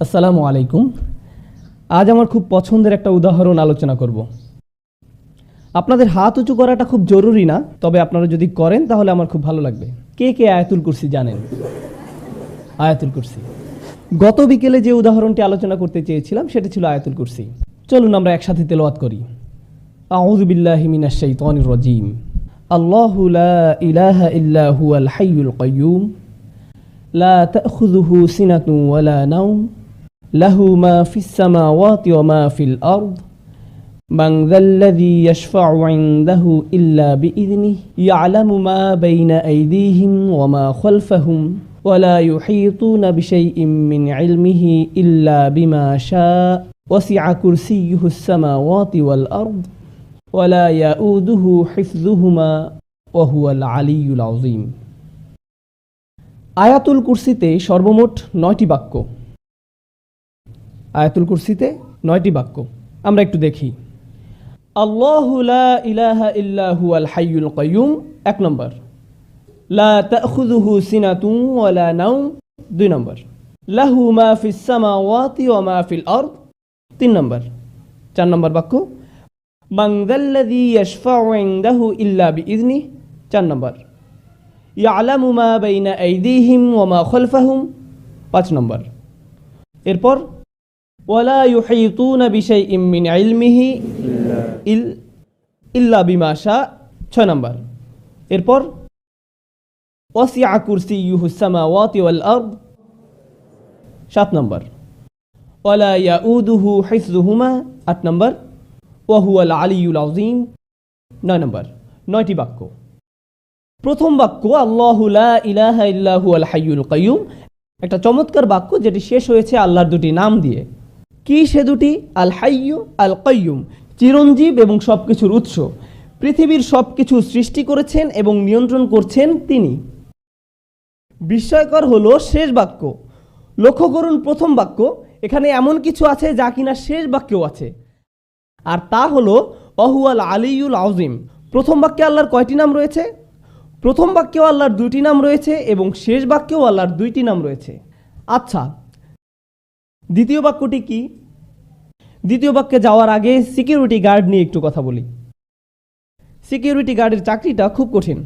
আসসালামু আলাইকুম। আজ আমার খুব পছন্দের একটা উদাহরণ আলোচনা করব। আপনাদের হাত উঁচু করাটা খুব জরুরি না, তবে আপনারা যদি করেন তাহলে আমার খুব ভালো লাগবে। কে কে আয়াতুল কুরসি জানেন? আয়াতুল কুরসি। গত বিকেলে যে উদাহরণটি আলোচনা করতে চেয়েছিলাম সেটা ছিল আয়াতুল কুরসি। চলুন আমরা একসাথে তেলাওয়াত করি। আউযু বিল্লাহি মিনাশ শাইতানির রাজীম। আল্লাহু লা ইলাহা ইল্লা হুয়াল হাইয়ুল কাইয়্যুম লা তাখুযুহু সিনাতুন ওয়ালা নাওম লাহু মা ফিস সামাওয়াতি ওয়া মা ফিল আরদ মান যাল্লাযী ইয়াশফা'ু 'ইনদাহু ইল্লা বিইযনিহি ইয়া'লামু মা বাইনা আইদিহিম ওয়া মা খালফাহুম ওয়া লা ইউহীতুনা বিশাইইন মিন 'ইলমিহি ইল্লা বিমা শা'a ওয়াসি'a কুরসিয়্যুহুস সামাওয়াতি ওয়াল আরদ ওয়া লা ইয়াউদুহু হিফযুহুমা ওয়া হুয়াল আলিয়্যুল আযীম। আয়াতুল কুরসিতে সর্বমোট 9টি বাক্য। আয়াতুল কুরসিতে 9টি বাক্য। আমরা একটু দেখি। আল্লাহু লা ইলাহা ইল্লা হুয়াল হাইয়ুল কাইয়্যুম 1 নম্বর। লা তাখুযুহু সিনাতুন ওয়ালা নাওম 2 নম্বর। লাহু মা ফিস সামাওয়াতি ওয়া মা ফিল আরদ 3 নম্বর। 4 নম্বর বাক্য। মান যাল্লাযী ইয়াশফা'ু 'ইনদাহু ইল্লা বিইযনিহি 4 নম্বর। ইয়া'লামু মা বাইনা আইদিহিম ওয়া মা খালফাহুম 5 নম্বর। এরপর ওয়ালা ইউহীতুনা বিশাইইন মিন ইলমিহি ইল্লা বিমা শা'a 6 নম্বর। এরপর ওয়াসি'a কুরসিয়্যুহুস সামাওয়াতি ওয়াল আরদ 7 নম্বর। ওয়ালা ইয়াউদুহু হিফযুহুমা 8 নম্বর। ওয়া হুয়াল আলিয়্যুল আযীম 9 নম্বর। 9টি বাক্য। প্রথম বাক্য আল্লাহু লা ইলাহা ইল্লা হুয়াল হাইয়ুল কাইয়্যুম, একটা চমৎকার বাক্য যেটি শেষ হয়েছে আল্লাহর দুটি নাম দিয়ে। কি সে দুটি? আল হাইয়্যু, আল কাইয়্যুম, চিরঞ্জীব এবং সবকিছুর উৎস। পৃথিবীর সবকিছু সৃষ্টি করেছেন এবং নিয়ন্ত্রণ করছেন তিনি। বিস্ময়কর হলো শেষ বাক্য। লক্ষ্য করুন প্রথম বাক্য, এখানে এমন কিছু আছে যা কিনা শেষ বাক্যেও আছে, আর তা হলো ওয়াহুয়াল আলিয়্যুল আযীম। প্রথম বাক্যে আল্লাহর কয়টি নাম রয়েছে? প্রথম বাক্যেও আল্লাহর 2টি নাম রয়েছে এবং শেষ বাক্যেও আল্লাহর 2টি নাম রয়েছে। আচ্ছা, দ্বিতীয় বাক্যটি কি? দ্বিতীয় বাক্যে যাওয়ার আগে সিকিউরিটি গার্ড নিয়ে একটু কথা বলি। সিকিউরিটি গার্ডের চাকরিটা খুব কঠিন।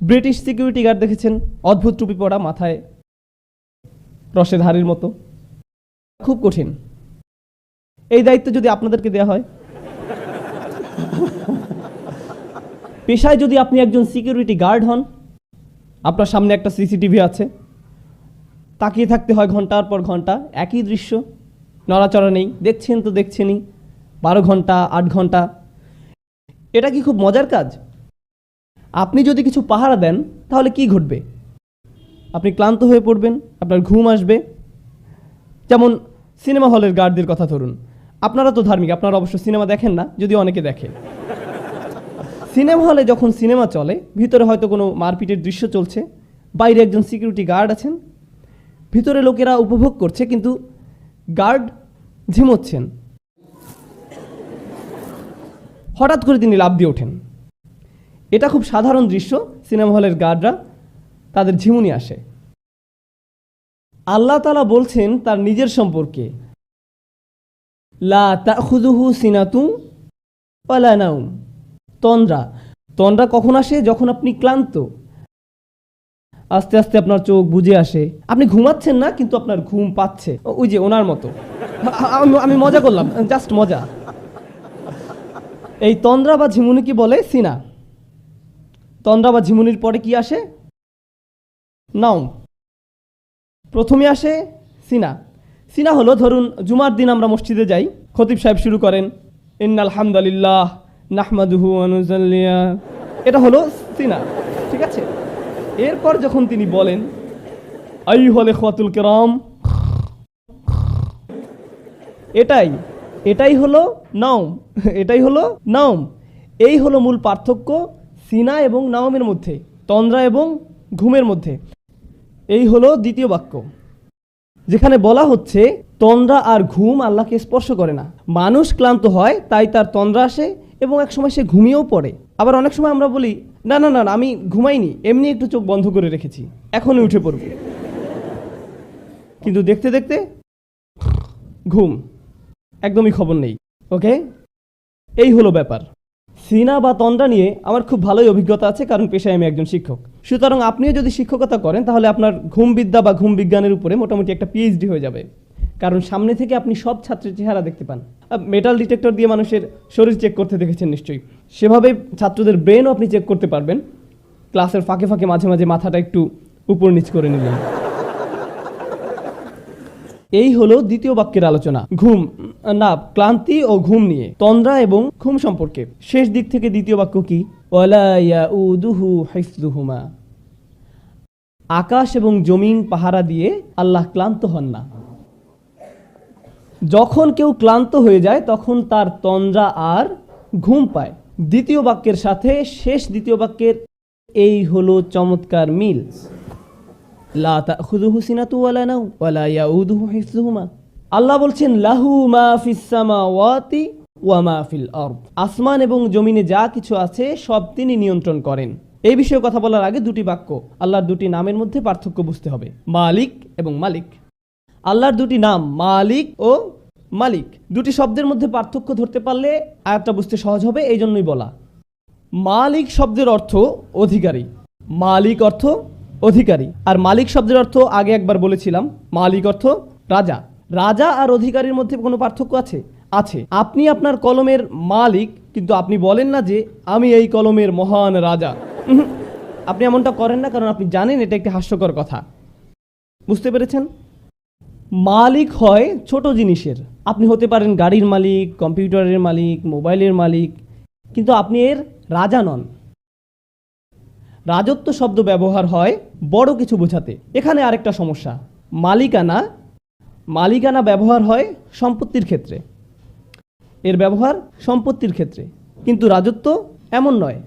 ব্রিটিশ সিকিউরিটি গার্ড দেখেছেন? অদ্ভুত টুপি পরা, মাথায় রসের হাড়ির মতো। খুব কঠিন। এই দায়িত্ব যদি আপনাদেরকে দেওয়া হয়, পেশায় যদি আপনি একজন সিকিউরিটি গার্ড হন, আপনার সামনে একটা সিসিটিভি আছে, তাকিয়ে থাকতে হয় ঘন্টার পর ঘন্টা, একই দৃশ্য, নড়াচড়া নেই, দেখছেন তো দেখছেনই, 12 ঘন্টা 8 ঘন্টা। এটা কি খুব মজার কাজ? আপনি যদি কিছু পাহারা দেন তাহলে কি ঘটবে? আপনি ক্লান্ত হয়ে পড়বেন, আপনার ঘুম আসবে। যেমন সিনেমা হলের গার্ডদের কথা ধরুন। আপনারা তো ধার্মিক, আপনারা অবশ্য সিনেমা দেখেন না, যদিও অনেকে দেখে। সিনেমা হলে যখন সিনেমা চলে, ভিতরে হয়তো কোনো মারপিটের দৃশ্য চলছে, বাইরে একজন সিকিউরিটি গার্ড আছেন, ভিতরে লোকেরা উপভোগ করছে, কিন্তু গার্ড ঝিমোচ্ছেন। হঠাৎ করে তিনি লাফ দিয়ে ওঠেন। এটা খুব সাধারণ দৃশ্য। সিনেমা হলের গার্ডরা, তাদের ঝিমুনি আসে। আল্লাহ তাআলা বলছেন তার নিজের সম্পর্কে, লা তাখুযুহু সিনাতুন ওয়ালা নাওম। তন্দ্রা। তন্দ্রা কখন আসে? যখন আপনি ক্লান্ত, আস্তে আস্তে আপনার চোখ বুজে আসে, আপনি ঘুমাচ্ছেন না কিন্তু আপনার ঘুম পাচ্ছে। ওই যে ওনার মতো। আমি মজা করলাম, জাস্ট মজা। এই তন্দ্রা বা ঝিমুনি কি বলে? সিনা। তন্দ্রা বা ঝিমুনির পরে কি আসে? নাওম। প্রথমে আসে সিনা। সিনা হলো, ধরুন জুমার দিন আমরা মসজিদে যাই, খতিব সাহেব শুরু করেন ইন্নাল হামদুলিল্লাহ নাহমাদুহু ওয়া নুসাল্লি। এটা হলো সিনা, ঠিক আছে? এরপর যখন তিনি বলেন আইয়ুহাল ইখওয়াতুল কিরাম, এটাই হলো নাওম। এটাই হলো নাওম। এই হলো মূল পার্থক্য সিনা এবং নাওমের মধ্যে, তন্দ্রা এবং ঘুমের মধ্যে। এই হলো দ্বিতীয় বাক্য, যেখানে বলা হচ্ছে তন্দ্রা আর ঘুম আল্লাহকে স্পর্শ করে না। মানুষ ক্লান্ত হয়, তাই তার তন্দ্রা আসে এবং এক সময় সে ঘুমিয়েও পড়ে। আবার অনেক সময় আমরা বলি না না না আমি ঘুমাইনি, এমনি একটু চোখ বন্ধ করে রেখেছি, এখনই উঠে পড়ব। কিন্তু দেখতে দেখতে ঘুম, একদমই খবর নেই। ওকে, এই হলো ব্যাপার। সিনা বা তন্দ্রা নিয়ে আমার খুব ভালোই অভিজ্ঞতা আছে, কারণ পেশায় আমি একজন শিক্ষক। সুতরাং আপনিও যদি শিক্ষকতা করেন তাহলে আপনার ঘুম বিদ্যা বা ঘুম বিজ্ঞানের উপরে মোটামুটি একটা পিএইচডি হয়ে যাবে, কারণ সামনে থেকে আপনি সব ছাত্রের চেহারা দেখতে পান। মেটাল ডিটেক্টর দিয়ে মানুষের শরীর চেক করতে দেখেছেন নিশ্চয়ই, সেভাবে ছাত্রদের ব্রেনও আপনি চেক করতে পারবেন। ক্লাসের ফাঁকে ফাঁকে মাঝে মাঝে মাথাটা একটু উপর নিচ করে নিলেন। এই হলো দ্বিতীয় বাক্যের আলোচনা, ঘুম না ক্লান্তি ও ঘুম নিয়ে, তন্দ্রা এবং ঘুম সম্পর্কে। শেষ দিক থেকে দ্বিতীয় বাক্য কি? ওয়ালা ইয়াউদুহু হিফযুহুমা, আকাশ এবং জমিন পাহারা দিয়ে আল্লাহ ক্লান্ত হন না। যখন কেউ ক্লান্ত হয়ে যায় তখন তার তন্দ্রা আর ঘুম পায়। দ্বিতীয় বাক্যের সাথে শেষ দ্বিতীয় বাক্যের এই হলো চমৎকার মিল। লা তাখুযুহু সিনাতু ওয়ালা নাওম ওয়ালা ইয়াউদুহু হিফযুহুমা। আল্লাহ বলছেন লাহু মা ফিস সামাওয়াতি ওয়া মা ফিল আরদ, আসমান এবং জমিনে যা কিছু আছে সব তিনি নিয়ন্ত্রণ করেন। এই বিষয়ে কথা বলার আগে দুটি বাক্য, আল্লাহর দুটি নামের মধ্যে পার্থক্য বুঝতে হবে, মালিক এবং মালিক। আল্লাহর দুটি নাম মালিক ও মালিক, দুটি শব্দের মধ্যে পার্থক্য ধরতে পারলে আয়াতটা বুঝতে সহজ হবে, এই জন্যই বলা। মালিক শব্দের অর্থ অধিকারী, মালিক অর্থ অধিকারী, আর মালিক শব্দের অর্থ আগে একবার বলেছিলাম, মালিক অর্থ রাজা। রাজা আর অধিকারীর মধ্যে কোনো পার্থক্য আছে? আছে। আপনি আপনার কলমের মালিক, কিন্তু আপনি বলেন না যে আমি এই কলমের মহান রাজা। আপনি এমনটা করেন না, কারণ আপনি জানেন এটা একটি হাস্যকর কথা। বুঝতে পেরেছেন? মালিক হয় ছোট জিনিসের। আপনি হতে পারেন গাড়ির মালিক, কম্পিউটারের মালিক, মোবাইলের মালিক, কিন্তু আপনি এর রাজা নন। রাজত্ব শব্দ ব্যবহার হয় বড় কিছু বোঝাতে। এখানে আরেকটা সমস্যা, মালিকানা ব্যবহার হয় সম্পত্তির ক্ষেত্রে, এর ব্যবহার সম্পত্তির ক্ষেত্রে, কিন্তু রাজত্ব এমন নয়।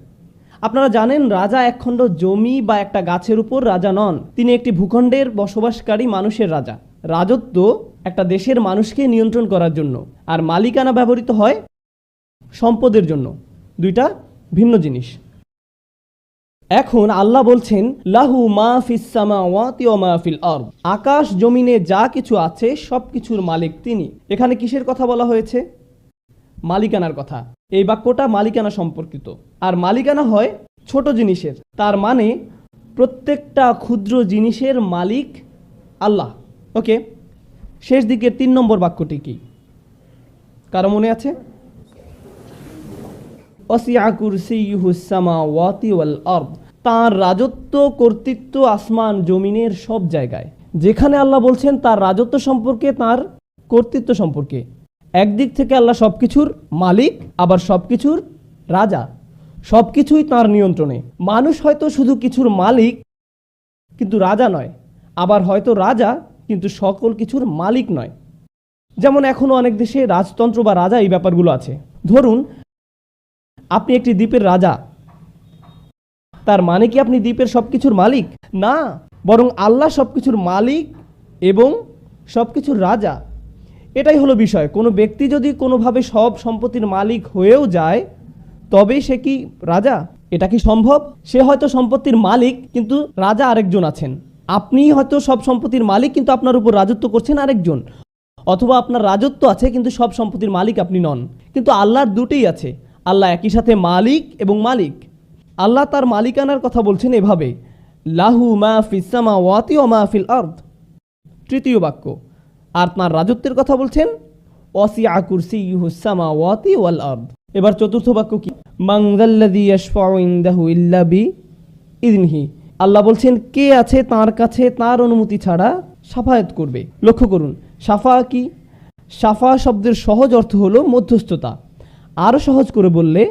আপনারা জানেন রাজা একখণ্ড জমি বা একটা গাছের উপর রাজা নন, তিনি একটি ভূখণ্ডের বসবাসকারী মানুষের রাজা। রাজত্ব একটা দেশের মানুষকে নিয়ন্ত্রণ করার জন্য, আর মালিকানা ব্যবহৃত হয় সম্পদের জন্য, দুইটা ভিন্ন জিনিস। এখন আল্লাহ বলছেন লাহু মা ফিস সামাওয়াতি ওয়া মা ফিল আরদ, আকাশ জমিনে যা কিছু আছে সব কিছুর মালিক তিনি। এখানে কিসের কথা বলা হয়েছে? মালিকানার কথা। এই বাক্যটা মালিকানা সম্পর্কিত, আর মালিকানা হয় ছোট জিনিসের, তার মানে প্রত্যেকটা ক্ষুদ্র জিনিসের মালিক আল্লাহ। ওকে, শেষ দিকের 3 নম্বর বাক্যটি কি কারো মনে আছে? ওয়াসিআ কুরসিয়ুহুস সামাওয়াতি ওয়াল আরদ, তার রাজত্ব কর্তৃত্ব আসমান জমিনের সব জায়গায়। যেখানে আল্লাহ বলছেন তার রাজত্ব সম্পর্কে, তার কর্তৃত্ব সম্পর্কে, একদিক থেকে আল্লাহ সবকিছুর মালিক, আবার সবকিছুর রাজা, সবকিছুই তার নিয়ন্ত্রণে। মানুষ হয়তো শুধু কিছুর মালিক কিন্তু রাজা নয়, আবার হয়তো রাজা কিন্তু সকল কিছুর মালিক নয়। যেমন এখনো অনেক দেশে রাজতন্ত্র বা রাজা এই ব্যাপারগুলো আছে। ধরুন আপনি একটি দ্বীপের রাজা, তার মানে কি আপনি দ্বীপের সবকিছুর মালিক? না, বরং আল্লাহ সবকিছুর মালিক এবং সবকিছুর রাজা। এটাই হলো বিষয়। কোনো ব্যক্তি যদি কোনোভাবে সব সম্পত্তির মালিক হয়েও যায় তবে সে কি রাজা? এটা কি সম্ভব? সে হয়তো সম্পত্তির মালিক কিন্তু রাজা আরেকজন আছেন। আপনি হয়তো সব সম্পত্তির মালিক কিন্তু আপনার উপর রাজত্ব করছেন আরেকজন, অথবা আপনার রাজত্ব আছে কিন্তু সব সম্পত্তির মালিক আপনি নন। কিন্তু আল্লাহর দুটোই আছে, আল্লাহ একই সাথে মালিক এবং মালিক। আল্লাহ তার মালিকানার কথা বলছেন এভাবে, লাহু মা ফিস সামাওয়াতি ওয়া মা ফিল আরদ, তৃতীয় বাক্য। আর তার রাজত্বের কথা বলছেন ওয়াসিআ কুরসিয়ুহুস সামাওয়াতি ওয়াল আরদ। এবার চতুর্থ বাক্য কি? মান যাল্লাযী ইয়াশফাউ ইনদাহু ইল্লা বিইযনিহি, আল্লাহ বলছেন কে আছে তার কাছে তার অনুমতি ছাড়া শাফায়াত করবে। লক্ষ্য করুন, শাফা কি? শাফা শব্দের সহজ অর্থ হলো মধ্যস্থতা। আরও সহজ করে বললে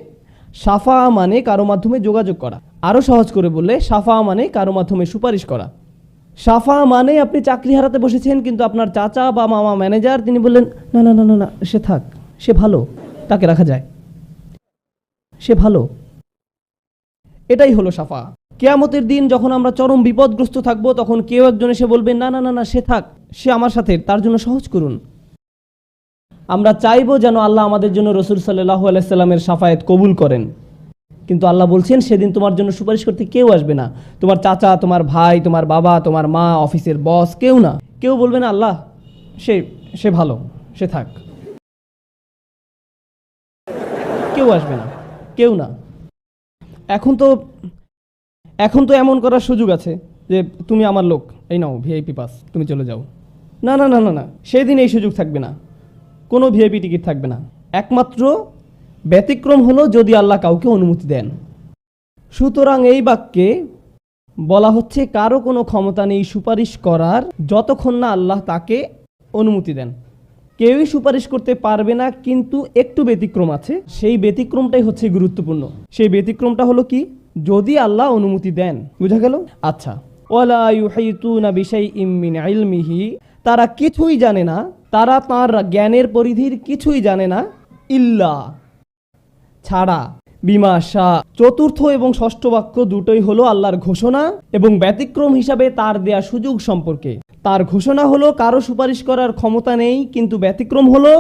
শাফা মানে কারো মাধ্যমে যোগাযোগ করা, আরও সহজ করে বললে শাফা মানে কারো মাধ্যমে সুপারিশ করা। শাফা মানে আপনি চাকরি হারাতে বসেছেন কিন্তু আপনার চাচা বা মামা ম্যানেজার, তিনি বললেন না না না না না, সে থাক, সে ভালো, তাকে রাখা যায়, সে ভালো। এটাই হলো শাফা। কিয়ামতের দিন যখন আমরা চরম বিপদগ্রস্ত থাকবো তখন কেউ একজন এসে বলবে না না না না, সে থাক, সে আমার সাথে, তার জন্য সহজ করুন। আমরা চাইবো যেন আল্লাহ আমাদের জন্য রাসূল সাল্লাল্লাহু আলাইহি সাল্লামের শাফায়াত কবুল করেন, কিন্তু আল্লাহ বলছেন সেদিন তোমার জন্য সুপারিশ করতে কেউ আসবে না। তোমার চাচা, তোমার ভাই, তোমার বাবা, তোমার মা, অফিসের বস, কেউ না। কেউ বলবে না আল্লাহ সে সে ভালো, সে থাক। কেউ আসবে না, কেউ না। এখন তো এমন করার সুযোগ আছে যে তুমি আমার লোক, এই নাও ভিআইপি পাস, তুমি চলে যাও। না না না না না, সেদিন এই সুযোগ থাকবে না, কোনো ভিআইপি টিকিট থাকবে না। একমাত্র ব্যতিক্রম হলো যদি আল্লাহ কাউকে অনুমতি দেন। সুতরাং এই বাক্যে বলা হচ্ছে কারো কোনো ক্ষমতা নেই সুপারিশ করার যতক্ষণ না আল্লাহ তাকে অনুমতি দেন। কেউই সুপারিশ করতে পারবে না, কিন্তু একটু ব্যতিক্রম আছে। সেই ব্যতিক্রমটাই হচ্ছে গুরুত্বপূর্ণ। সেই ব্যতিক্রমটা হলো কি, যদি আল্লাহ অনুমতি দেন। বুঝা গেল? আচ্ছা, ওয়ালা ইউহাইতুনা বিশাইইম মিন ইলমিহি, তারা কিছুই জানে না, তারা তার জ্ঞানের পরিধির কিছুই জানে না, ইল্লা ছাড়া, বিমা শাহ। চতুর্থ এবং ষষ্ঠ বাক্য দুটোই হলো আল্লাহর ঘোষণা এবং ব্যতিক্রম হিসাবে তার দেয়া সুযোগ সম্পর্কে। তার ঘোষণা হলো কারো সুপারিশ করার ক্ষমতা নেই, কিন্তু ব্যতিক্রম হলো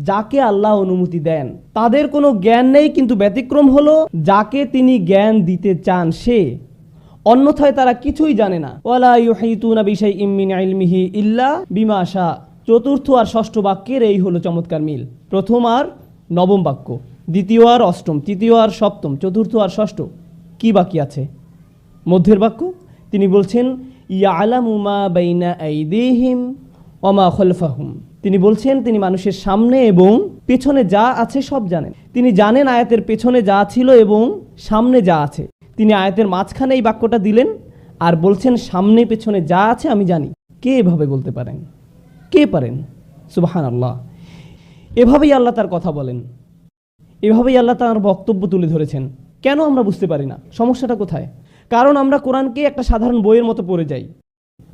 যাকে আল্লাহ অনুমতি দেন। তাদের কোনো জ্ঞান নেই, কিন্তু ব্যতিক্রম হলো যাকে তিনি জ্ঞান দিতে চান সে। অন্যথায় তারা কিছুই জানে না। ওয়ালা ইউহাইতুনা বিশাইইম মিন ইলমিহি ইল্লা বিমা শাহ। চতুর্থ আর ষষ্ঠ বাক্যের এই হলো চমৎকার মিল। প্রথম আর নবম বাক্য, দ্বিতীয় আর অষ্টম, তৃতীয় আর সপ্তম, চতুর্থ আর ষষ্ঠ। কি বাকি আছে? মধ্যের বাক্য। তিনি বলছেন ইয়ালামু মা বাইনা আইদিহিম ওয়া মা খালফাহুম। তিনি বলছেন তিনি মানুষের সামনে এবং পেছনে যা আছে সব জানেন। তিনি জানেন আয়াতের পেছনে যা ছিল এবং সামনে যা আছে। তিনি আয়াতের মাঝখানে এই বাক্যটা দিলেন আর বলছেন সামনে পেছনে যা আছে আমি জানি। কে এভাবে বলতে পারেন? কে পারেন? সুবহানাল্লাহ। এভাবেই আল্লাহ তার কথা বলেন, এভাবেই আল্লাহ তার বক্তব্য তুলে ধরেছেন। কেন আমরা বুঝতে পারি না? সমস্যাটা কোথায়? কারণ আমরা কোরআনকে একটা সাধারণ বইয়ের মতো পড়ে যাই,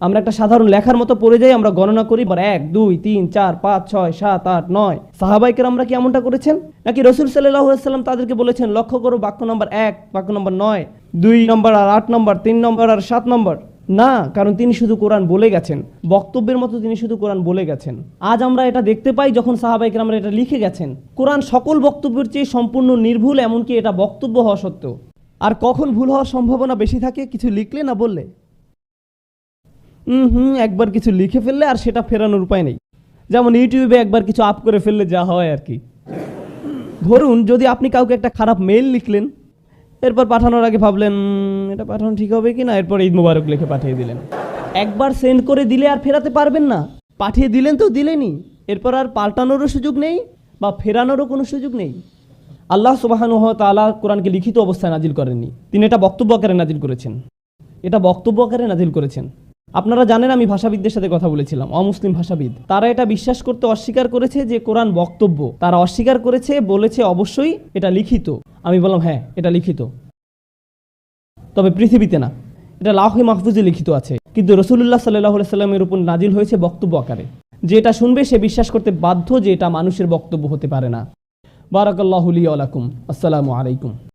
আমরা একটা সাধারণ লেখার মতো পড়ে যাই। আমরা গণনা করি 1 2 3 4 5 6 7 8 9। সাহাবায়ে কেরামরা কি এমনটা করেছেন? নাকি রাসূল সাল্লাল্লাহু আলাইহি ওয়াসাল্লাম তাদেরকে বলেছেন লক্ষ্য করো বাক্য নম্বর 1, বাক্য নম্বর 9, 2 নম্বর আর 8 নম্বর, 3 নম্বর আর 7 নম্বর? না, কারণ তিনি শুধু কোরআন বলে গেছেন, বক্তব্যের মতো তিনি শুধু কোরআন বলে গেছেন। আজ আমরা এটা দেখতে পাই যখন সাহাবায়ে কেরামরা এটা লিখে গেছেন। কোরআন সকল বক্তব্যের চেয়ে সম্পূর্ণ নির্ভুল, এমনকি এটা বক্তব্য হওয়া সত্ত্বেও। আর কখন ভুল হওয়ার সম্ভাবনা বেশি থাকে? কিছু লিখলে না বললে। একবার কিছু লিখে ফেললে আর সেটা ফেরানোর উপায় নেই। যেমন ইউটিউবে একবার কিছু আপ করে ফেললে যা হয় আর কি। ধরুন যদি আপনি কাউকে একটা খারাপ মেইল লিখলেন, এরপর পাঠানোর আগে ভাবলেন এটা পাঠানো ঠিক হবে কি না, এরপর ঈদ মোবারক লিখে পাঠিয়ে দিলেন। একবার সেন্ড করে দিলে আর ফেরাতে পারবেন না। পাঠিয়ে দিলেন তো দিলেনই, এরপর আর পাল্টানোরও সুযোগ নেই বা ফেরানোরও কোনো সুযোগ নেই। আল্লাহ সুবহানাহু ওয়া তাআলা কোরআনকে লিখিত অবস্থায় নাজিল করেননি, তিনি এটা বক্তব্য আকারে নাজিল করেছেন। এটা বক্তব্য আকারে নাজিল করেছেন। আপনারা জানেন আমি ভাষাবিদদের সাথে কথা বলেছিলাম, অমুসলিম ভাষাবিদ। তারা এটা বিশ্বাস করতে অস্বীকার করেছে যে কোরআন বক্তব্য। তারা অস্বীকার করেছে, বলেছে অবশ্যই এটা লিখিত। আমি বললাম হ্যাঁ এটা লিখিত, তবে পৃথিবীতে না, এটা লাওহে মাহফুজে লিখিত আছে। কিন্তু রাসূলুল্লাহ সাল্লাল্লাহু আলাইহি সাল্লামের উপর নাজিল হয়েছে বক্তব্য আকারে। যে এটা শুনবে সে বিশ্বাস করতে বাধ্য যে এটা মানুষের বক্তব্য হতে পারে না। বারাকাল্লাহু লি ওয়া লাকুম। আসসালামু আলাইকুম।